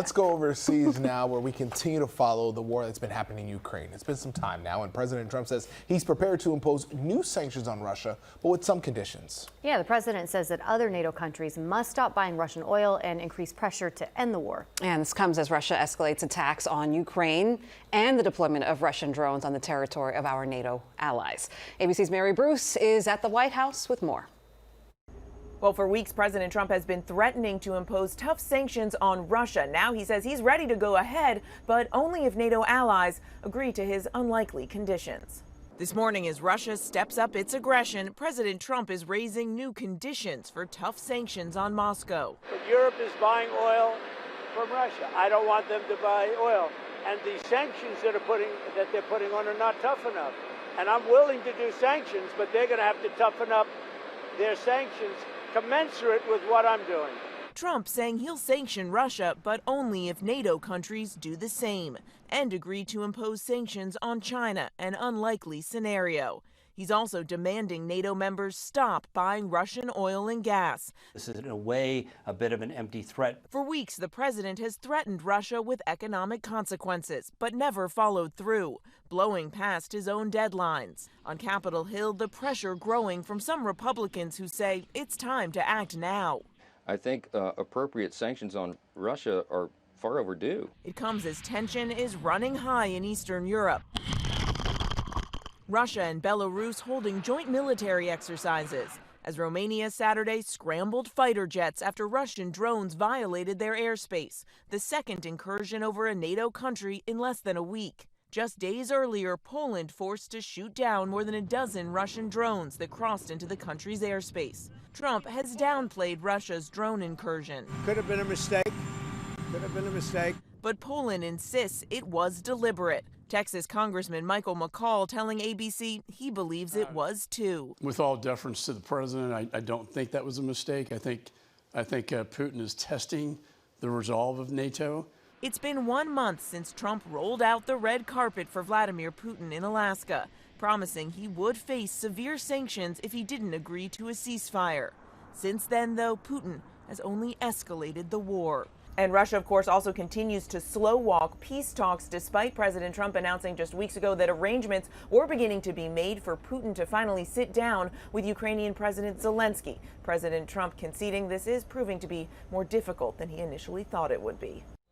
Let's go overseas now, where we continue to follow the war that's been happening in Ukraine. It's been some time now, and President Trump says he's prepared to impose new sanctions on Russia, but with some conditions. Yeah, the president says that other NATO countries must stop buying Russian oil and increase pressure to end the war. And this comes as Russia escalates attacks on Ukraine and the deployment of Russian drones on the territory of our NATO allies. ABC's Mary Bruce is at the White House with more. Well, for weeks, President Trump has been threatening to impose tough sanctions on Russia. Now he says he's ready to go ahead, but only if NATO allies agree to his unlikely conditions. This morning, as Russia steps up its aggression, President Trump is raising new conditions for tough sanctions on Moscow. But Europe is buying oil from Russia. I don't want them to buy oil. And the sanctions that they're putting on are not tough enough. And I'm willing to do sanctions, but they're going to have to toughen up their sanctions commensurate with what I'm doing. Trump saying he'll sanction Russia, but only if NATO countries do the same and agree to impose sanctions on China, an unlikely scenario. He's also demanding NATO members stop buying Russian oil and gas. This is, in a way, a bit of an empty threat. For weeks, the president has threatened Russia with economic consequences, but never followed through, blowing past his own deadlines. On Capitol Hill, the pressure growing from some Republicans who say it's time to act now. I think appropriate sanctions on Russia are far overdue. It comes as tension is running high in Eastern Europe. Russia and Belarus holding joint military exercises, as Romania Saturday scrambled fighter jets after Russian drones violated their airspace, the second incursion over a NATO country in less than a week. Just days earlier, Poland forced to shoot down more than a dozen Russian drones that crossed into the country's airspace. Trump has downplayed Russia's drone incursion. Could have been a mistake. Could have been a mistake. But Poland insists it was deliberate. Texas Congressman Michael McCall telling ABC he believes it was too. With all deference to the president, I don't think that was a mistake. I think Putin is testing the resolve of NATO. It's been 1 month since Trump rolled out the red carpet for Vladimir Putin in Alaska, promising he would face severe sanctions if he didn't agree to a ceasefire. Since then, though, Putin has only escalated the war. And Russia, of course, also continues to slow walk peace talks, despite President Trump announcing just weeks ago that arrangements were beginning to be made for Putin to finally sit down with Ukrainian President Zelensky. President Trump conceding this is proving to be more difficult than he initially thought it would be.